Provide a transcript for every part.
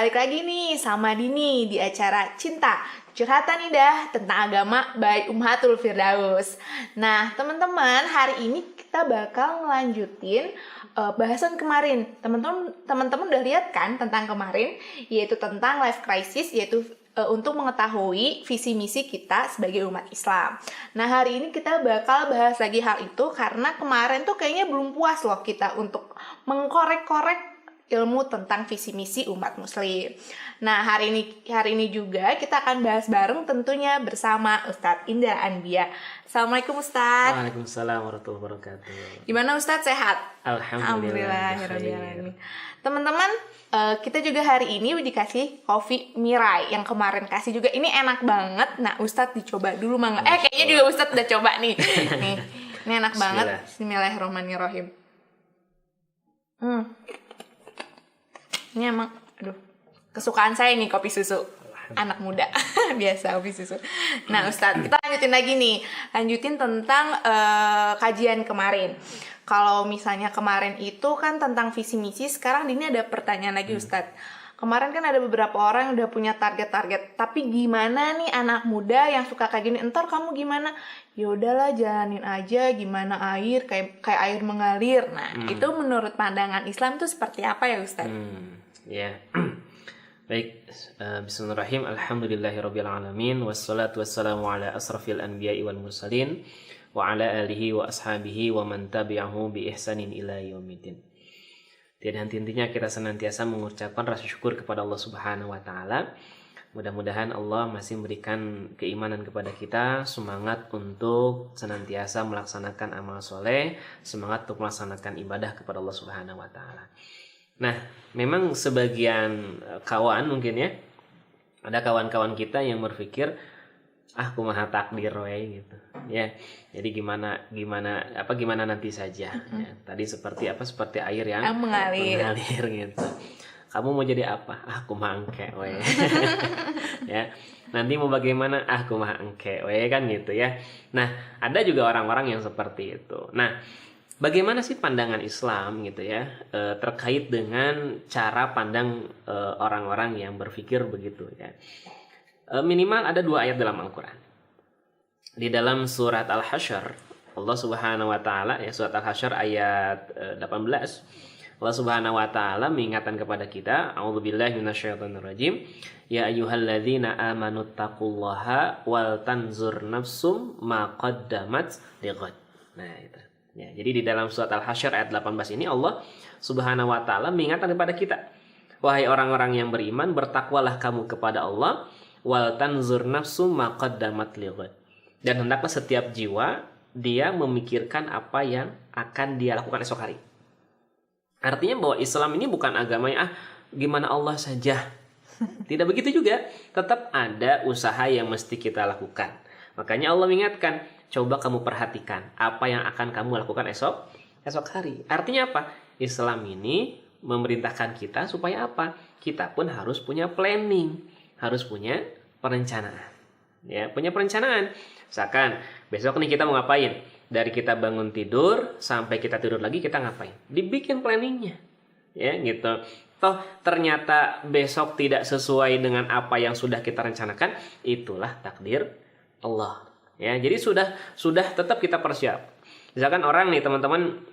balik lagi nih sama Dini di acara Cinta Curhatan Indah tentang agama by Ummahatul Firdaus. Nah, teman-teman, hari ini kita bakal ngelanjutin bahasan kemarin. Teman-teman udah lihat kan tentang kemarin, yaitu tentang life crisis, yaitu untuk mengetahui visi misi kita sebagai umat Islam. Nah, hari ini kita bakal bahas lagi hal itu karena kemarin tuh kayaknya belum puas loh kita untuk mengkorek-korek ilmu tentang visi misi umat muslim. Nah, hari ini juga kita akan bahas bareng tentunya bersama Ustadz Indra Anbia. Assalamualaikum Ustadz. Waalaikumsalam warahmatullahi wabarakatuh. Gimana Ustadz, sehat? Alhamdulillah. Teman-teman, kita juga hari ini dikasih kopi Mirai yang kemarin kasih juga. Ini enak banget. Nah, Ustadz dicoba dulu mangga. Kayaknya juga Ustadz udah coba nih. Nih, ini enak banget. Bismillahirrahmanirrahim. Ini emang, kesukaan saya nih kopi susu. Anak muda, biasa kopi susu. Nah Ustadz, kita lanjutin lagi nih. Lanjutin tentang kajian kemarin. Kalau misalnya kemarin itu kan tentang visi misi, sekarang ini ada pertanyaan lagi Ustadz. Kemarin kan ada beberapa orang yang udah punya target-target. Tapi gimana nih anak muda yang suka kayak gini? Entar kamu gimana? Ya udahlah, jalanin aja. Gimana air, kayak air mengalir. Nah, itu menurut pandangan Islam itu seperti apa ya Ustadz? Ya. Baik, bismillahirrahmanirrahim. Alhamdulillahirabbil alamin wassalatu wassalamu ala asrafil anbiya'i wal mursalin wa ala alihi wa ashabihi wa man tabi'ahu bi ihsanin ila yaumiddin. Tiada henti-hentinya kita senantiasa mengucapkan rasa syukur kepada Allah Subhanahu wa taala. Mudah-mudahan Allah masih memberikan keimanan kepada kita, semangat untuk senantiasa melaksanakan amal soleh, semangat untuk melaksanakan ibadah kepada Allah Subhanahu wa taala. Nah, memang sebagian kawan mungkin ya, ada kawan-kawan kita yang berpikir kumaha takdir we gitu. Ya. Jadi gimana nanti saja. Ya, tadi seperti air yang mengalir gitu. Kamu mau jadi apa? Kumaha engke we. Ya. Nanti mau bagaimana? Kumaha engke we kan gitu ya. Nah, ada juga orang-orang yang seperti itu. Nah, bagaimana sih pandangan Islam gitu ya terkait dengan cara pandang orang-orang yang berpikir begitu ya. Minimal ada 2 ayat dalam Al-Quran. Di dalam surat Al-Hasyr, Allah Subhanahu wa taala ya, surat Al-Hasyr ayat 18. Allah Subhanahu wa taala mengingatkan kepada kita, a'udzubillahi minasyaitonirrajim, ya ayyuhalladzina amanu taqullaha wal tanzur nafsum ma qaddamat lighad. Nah, itu. Ya, jadi di dalam surat Al-Hasyr ayat 18 ini Allah Subhanahu wa taala mengingatkan kepada kita, wahai orang-orang yang beriman, bertakwalah kamu kepada Allah, wal tanzur nafsum ma qaddamat lighad. Dan hendaklah setiap jiwa dia memikirkan apa yang akan dia lakukan esok hari. Artinya bahwa Islam ini bukan agamanya gimana Allah saja. Tidak begitu juga, tetap ada usaha yang mesti kita lakukan. Makanya Allah mengingatkan, coba kamu perhatikan apa yang akan kamu lakukan esok hari. Artinya apa? Islam ini memerintahkan kita supaya apa? Kita pun harus punya planning, harus punya perencanaan. Ya, punya perencanaan. Misalkan besok nih kita mau ngapain? Dari kita bangun tidur sampai kita tidur lagi kita ngapain? Dibikin planningnya. Ya, gitu. Toh ternyata besok tidak sesuai dengan apa yang sudah kita rencanakan, itulah takdir Allah. Ya, jadi sudah tetap kita persiap. Misalkan orang nih teman-teman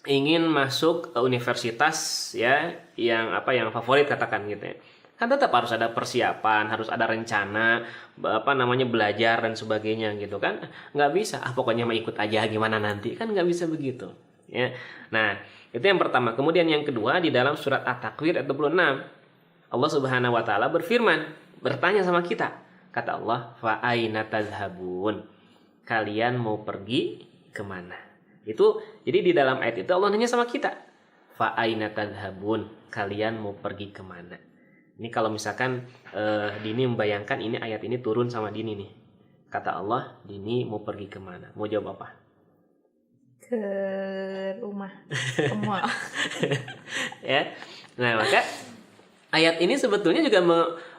ingin masuk universitas ya yang favorit katakan gitu ya. Kan tetap harus ada persiapan, harus ada rencana, belajar dan sebagainya gitu kan. Nggak bisa pokoknya mau ikut aja gimana nanti, kan nggak bisa begitu ya. Nah, itu yang pertama. Kemudian yang kedua, di dalam surat At-Takwir ayat 26 Allah Subhanahu wa taala bertanya sama kita. Kata Allah, fa aina tazhabun? Kalian mau pergi kemana? Itu jadi di dalam ayat itu Allah nanya sama kita, fa aina tazhabun? Kalian mau pergi kemana? Ini kalau misalkan Dini membayangkan ini ayat ini turun sama Dini nih. Kata Allah, Dini mau pergi kemana? Mau jawab apa? Ke rumah. Ke mall. Ya. Nah, maka ayat ini sebetulnya juga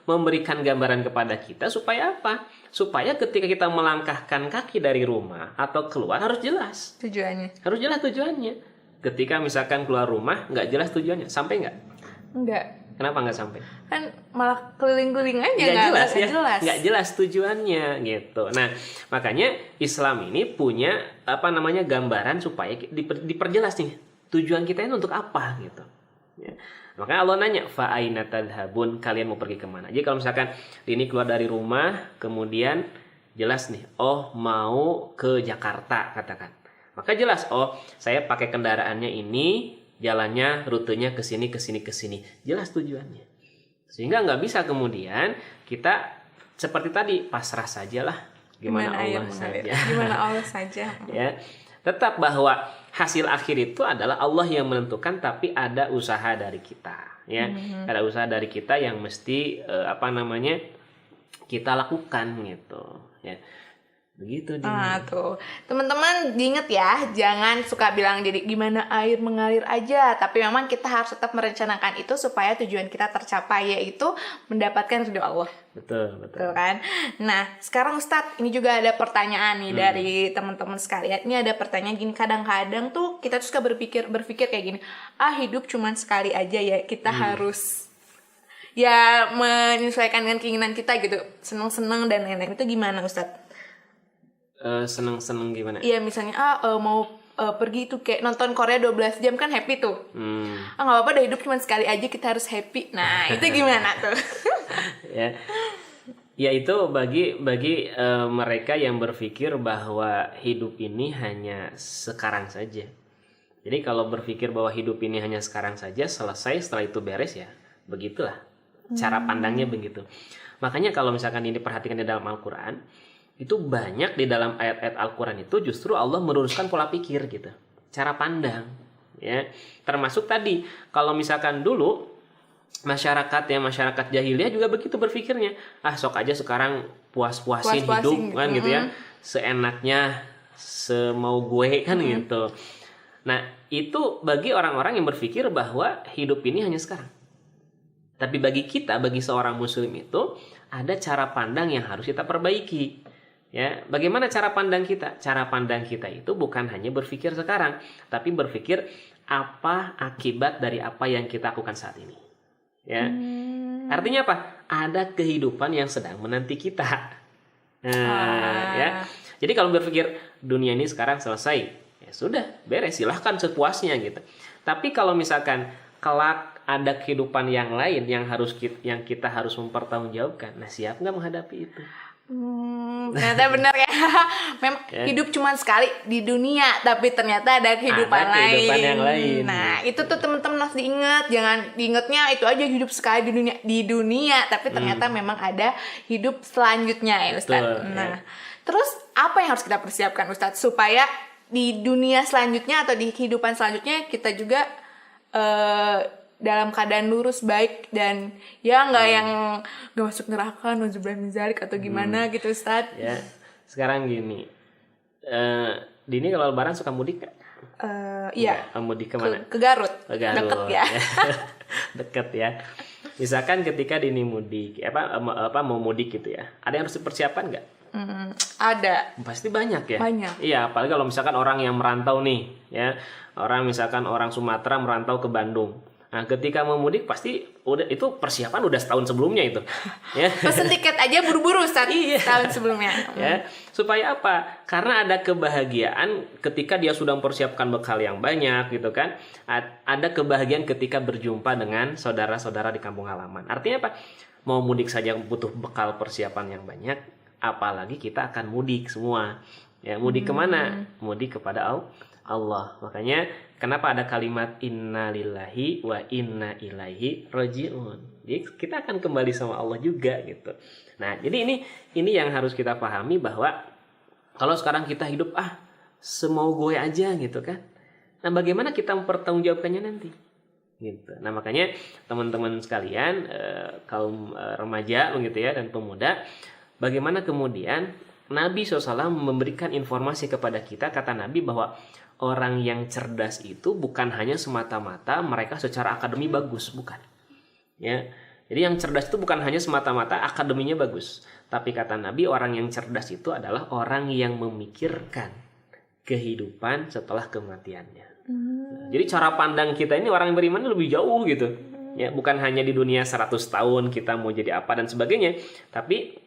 memberikan gambaran kepada kita supaya apa? Supaya ketika kita melangkahkan kaki dari rumah atau keluar harus jelas tujuannya. Harus jelas tujuannya. Ketika misalkan keluar rumah nggak jelas tujuannya, sampai nggak? Enggak. Kenapa nggak sampai? Kan malah keliling-keliling aja, Nggak jelas ya, jelas. nggak jelas tujuannya gitu. Nah, makanya Islam ini punya gambaran supaya diperjelas nih tujuan kita ini untuk apa gitu. Ya. Makanya Allah nanya, fa aina tadhhabun, kalian mau pergi kemana? Jadi kalau misalkan ini keluar dari rumah, kemudian jelas nih, oh mau ke Jakarta katakan. Maka jelas, oh saya pakai kendaraannya ini, jalannya, rutenya ke sini, ke sini, ke sini. Jelas tujuannya. Sehingga nggak bisa kemudian kita seperti tadi pasrah sajalah, gimana Allah saja. Gimana Allah saja. Ya, tetap bahwa hasil akhir itu adalah Allah yang menentukan, tapi ada usaha dari kita, ya. Ada usaha dari kita yang mesti kita lakukan gitu, ya. Begitu dia. Nah, tuh. Teman-teman diinget ya, jangan suka bilang jadi gimana air mengalir aja, tapi memang kita harus tetap merencanakan itu supaya tujuan kita tercapai, yaitu mendapatkan ridho Allah. Betul. Betul kan? Nah, sekarang Ustadz, ini juga ada pertanyaan nih dari teman-teman sekalian. Ini ada pertanyaan gini, kadang-kadang tuh kita tuh suka berpikir kayak gini, hidup cuman sekali aja ya, kita harus ya menyesuaikan dengan keinginan kita gitu, seneng-seneng dan lain-lain. Itu gimana Ustadz? Seneng-seneng gimana? Iya, misalnya mau pergi tuh kayak nonton Korea 12 jam kan happy tuh. Nggak apa-apa, udah hidup cuma sekali aja, kita harus happy. Nah, itu gimana tuh? Ya itu bagi mereka yang berpikir bahwa hidup ini hanya sekarang saja. Jadi kalau berpikir bahwa hidup ini hanya sekarang saja, selesai, setelah itu beres, ya begitulah. Cara pandangnya begitu. Makanya kalau misalkan ini perhatikan di dalam Al-Quran, itu banyak di dalam ayat-ayat Al-Quran itu justru Allah meluruskan pola pikir gitu, cara pandang, ya. Termasuk tadi kalau misalkan dulu masyarakat jahiliyah juga begitu berpikirnya, sok aja sekarang puas-puasin hidup kan gitu ya, seenaknya, semau gue kan gitu. Nah itu bagi orang-orang yang berpikir bahwa hidup ini hanya sekarang. Tapi bagi kita, bagi seorang muslim itu ada cara pandang yang harus kita perbaiki. Ya, bagaimana cara pandang kita? Cara pandang kita itu bukan hanya berpikir sekarang, tapi berpikir apa akibat dari apa yang kita lakukan saat ini. Ya, artinya apa? Ada kehidupan yang sedang menanti kita. Ya. Jadi kalau berpikir dunia ini sekarang selesai, ya sudah beres, silahkan sepuasnya gitu. Tapi kalau misalkan kelak ada kehidupan yang lain yang kita harus mempertanggungjawabkan, nah siap nggak menghadapi itu? Ternyata benar ya. Memang hidup cuma sekali di dunia, tapi ternyata ada kehidupan yang lain. Nah, itu tuh teman-teman harus diingat. Jangan diingatnya itu aja hidup sekali di dunia, tapi ternyata memang ada hidup selanjutnya ya Ustadz. Nah, terus apa yang harus kita persiapkan Ustadz supaya di dunia selanjutnya atau di kehidupan selanjutnya kita juga dalam keadaan lurus, baik, dan ya nggak yang nggak masuk neraka, nauzubillah min dzalik atau gimana gitu Ustaz. Ya, sekarang gini, Dini kalau lebaran suka mudik nggak? Iya. Mudik kemana? Ke Garut. Deket ya. Deket ya. Misalkan ketika Dini mudik, mau mudik gitu ya, ada yang harus dipersiapkan nggak? Ada. Pasti banyak ya. Banyak. Iya, apalagi kalau misalkan orang yang merantau nih, ya, orang Sumatera merantau ke Bandung. Nah, ketika mau mudik pasti itu persiapan udah setahun sebelumnya itu. Ya. Pesen tiket aja buru-buru setahun sebelumnya. Ya, supaya apa? Karena ada kebahagiaan ketika dia sudah mempersiapkan bekal yang banyak gitu kan. Ada kebahagiaan ketika berjumpa dengan saudara-saudara di kampung halaman. Artinya apa? Mau mudik saja butuh bekal persiapan yang banyak, apalagi kita akan mudik semua. Ya, mudik kemana? Mudik kepada Allah. Makanya kenapa ada kalimat inna lillahi wa inna ilaihi raji'un. Jadi kita akan kembali sama Allah juga gitu. Nah, jadi ini yang harus kita pahami bahwa kalau sekarang kita hidup semau gue aja gitu kan. Nah, bagaimana kita mempertanggungjawabkannya nanti? Gitu. Nah, makanya teman-teman sekalian, kaum remaja begitu ya dan pemuda, bagaimana kemudian Nabi SAW memberikan informasi kepada kita, kata Nabi bahwa orang yang cerdas itu bukan hanya semata-mata mereka secara akademi bagus, bukan. Ya. Jadi yang cerdas itu bukan hanya semata-mata akademinya bagus, tapi kata Nabi orang yang cerdas itu adalah orang yang memikirkan kehidupan setelah kematiannya. Jadi cara pandang kita ini orang yang beriman lebih jauh gitu. Ya, bukan hanya di dunia 100 tahun kita mau jadi apa dan sebagainya, tapi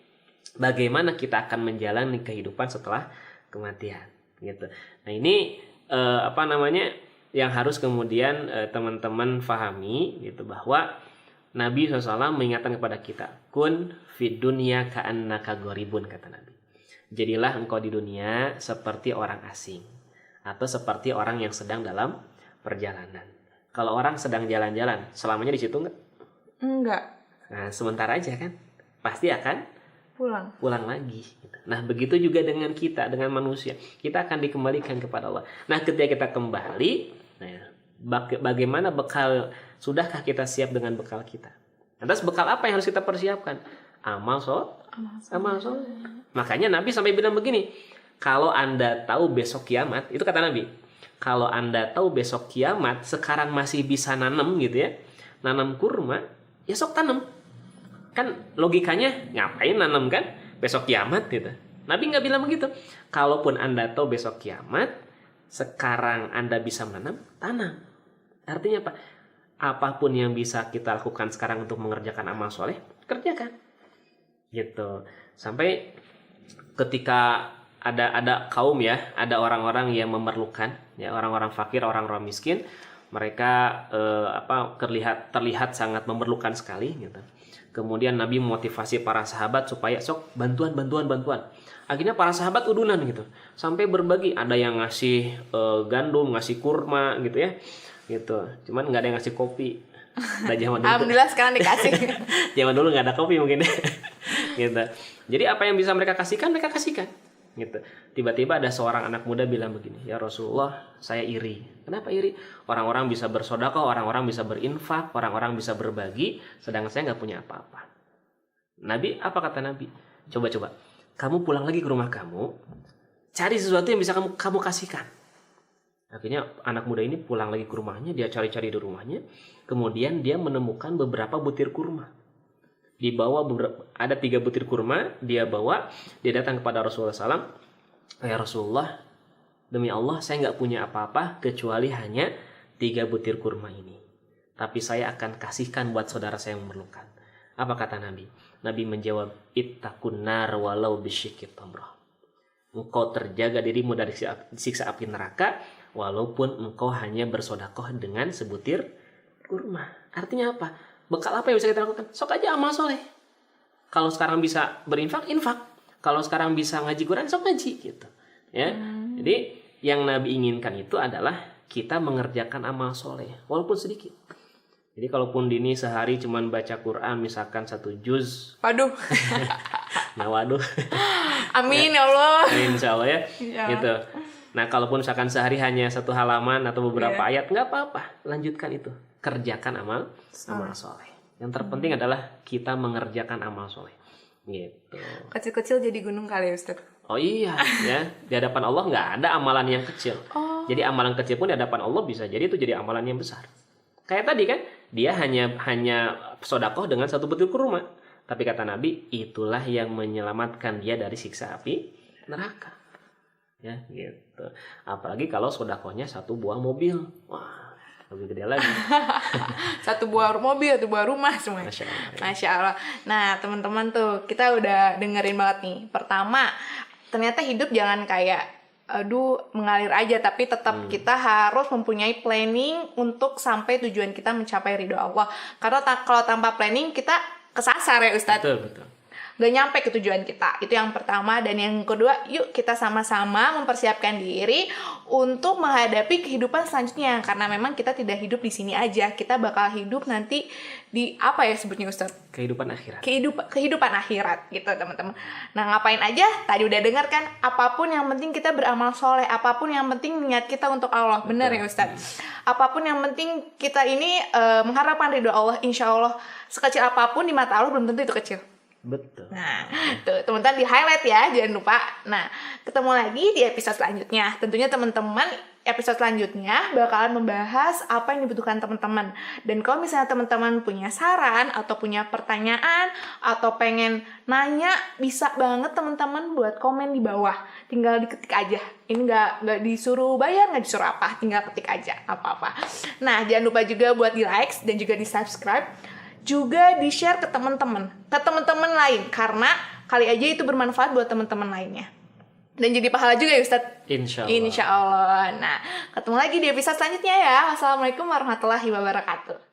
bagaimana kita akan menjalani kehidupan setelah kematian gitu. Nah, ini yang harus kemudian teman-teman pahami gitu, bahwa Nabi SAW mengingatkan kepada kita, kun fid dunya ka'annaka gharibun, kata Nabi. Jadilah engkau di dunia seperti orang asing atau seperti orang yang sedang dalam perjalanan. Kalau orang sedang jalan-jalan, selamanya di situ enggak? Enggak. Nah, sebentar aja kan, pasti akan pulang lagi. Nah, begitu juga dengan kita, dengan manusia, kita akan dikembalikan kepada Allah. Nah, ketika kita kembali, bagaimana bekal? Sudahkah kita siap dengan bekal kita? Lantas bekal apa yang harus kita persiapkan? Amal soleh. Makanya Nabi sampai bilang begini, kalau Anda tahu besok kiamat, itu kata Nabi, kalau Anda tahu besok kiamat, sekarang masih bisa nanam gitu ya, nanam kurma, ya sok tanam. Kan logikanya ngapain nanam kan besok kiamat gitu. Nabi nggak bilang begitu. Kalaupun Anda tahu besok kiamat, sekarang Anda bisa menanam, tanam. Artinya apa? Apapun yang bisa kita lakukan sekarang untuk mengerjakan amal soleh, kerjakan. Gitu. Sampai ketika ada kaum ya, ada orang-orang yang memerlukan, ya, orang-orang fakir, orang-orang miskin, mereka terlihat sangat memerlukan sekali gitu. Kemudian Nabi memotivasi para sahabat supaya sok bantuan. Akhirnya para sahabat udunan gitu, sampai berbagi, ada yang ngasih gandum, ngasih kurma gitu ya, gitu. Cuman nggak ada yang ngasih kopi. Nah, zaman dulu Alhamdulillah sekarang dikasih. zaman dulu nggak ada kopi mungkin, gitu. Jadi apa yang bisa mereka kasihkan, mereka kasihkan. Gitu. Tiba-tiba ada seorang anak muda bilang begini, ya Rasulullah, saya iri. Kenapa iri? Orang-orang bisa bersedekah, orang-orang bisa berinfak, orang-orang bisa berbagi, sedangkan saya nggak punya apa-apa. Nabi, apa kata Nabi? Coba, kamu pulang lagi ke rumah kamu, cari sesuatu yang bisa kamu kasihkan. Akhirnya anak muda ini pulang lagi ke rumahnya, dia cari-cari di rumahnya, kemudian dia menemukan beberapa butir kurma. Ada 3 butir kurma, dia datang kepada Rasulullah SAW. Ya Rasulullah, demi Allah saya nggak punya apa-apa kecuali hanya 3 butir kurma ini. Tapi saya akan kasihkan buat saudara saya yang memerlukan. Apa kata Nabi? Nabi menjawab, ittaqun nar walau bisyikki tamrah. Engkau terjaga dirimu dari siksa api neraka, walaupun engkau hanya bersedekah dengan sebutir kurma. Artinya apa? Bekal apa yang bisa kita lakukan? Sok aja amal soleh. Kalau sekarang bisa berinfak, infak. Kalau sekarang bisa ngaji Quran, sok ngaji gitu. Ya. Jadi yang Nabi inginkan itu adalah kita mengerjakan amal soleh, walaupun sedikit. Jadi kalaupun Dini sehari cuma baca Quran misalkan 1 juz. Waduh. Nah, waduh. Amin ya Allah. Amin, insya Allah ya. Ya. Gitu. Nah, kalaupun misalkan sehari hanya 1 halaman atau beberapa ayat, nggak apa-apa. Lanjutkan itu. Kerjakan amal soleh. Yang terpenting adalah kita mengerjakan amal soleh. Gitu. Kecil-kecil jadi gunung kali ya Ustaz. Oh iya, ya. Di hadapan Allah nggak ada amalan yang kecil. Jadi amalan kecil pun di hadapan Allah bisa jadi itu jadi amalan yang besar. Kayak tadi kan, dia hanya sedekah dengan 1 butir kurma. Tapi kata Nabi, itulah yang menyelamatkan dia dari siksa api neraka. Ya, gitu. Apalagi kalau sedekahnya 1 buah mobil. Wah, lebih gede lagi. 1 buah mobil, 1 buah rumah semua. Masya Allah. Nah, teman-teman tuh, kita udah dengerin banget nih. Pertama, ternyata hidup jangan kayak mengalir aja, tapi tetap kita harus mempunyai planning untuk sampai tujuan kita mencapai ridho Allah. Karena kalau tanpa planning kita kesasar ya Ustadz. Betul. Gak nyampe ke tujuan kita. Itu yang pertama. Dan yang kedua, yuk kita sama-sama mempersiapkan diri untuk menghadapi kehidupan selanjutnya. Karena memang kita tidak hidup di sini aja. Kita bakal hidup nanti di apa ya sebutnya Ustaz? Kehidupan akhirat. Kehidupan akhirat gitu teman-teman. Nah, ngapain aja? Tadi udah dengar kan? Apapun yang penting kita beramal soleh. Apapun yang penting niat kita untuk Allah. Benar ya Ustaz? Apapun yang penting kita ini mengharapkan ridho Allah. Insya Allah sekecil apapun di mata Allah belum tentu itu kecil. Betul. Nah, tuh teman-teman di highlight ya, jangan lupa. Nah, ketemu lagi di episode selanjutnya. Tentunya teman-teman episode selanjutnya bakalan membahas apa yang dibutuhkan teman-teman. Dan kalau misalnya teman-teman punya saran atau punya pertanyaan atau pengen nanya, bisa banget teman-teman buat komen di bawah. Tinggal diketik aja. Ini nggak disuruh bayar, nggak disuruh apa, tinggal ketik aja apa-apa. Nah, jangan lupa juga buat di like dan juga di subscribe, juga di share ke teman-teman lain, karena kali aja itu bermanfaat buat teman-teman lainnya. Dan jadi pahala juga ya Ustadz? Insya Allah. Insya Allah. Nah, ketemu lagi di episode selanjutnya ya. Wassalamualaikum warahmatullahi wabarakatuh.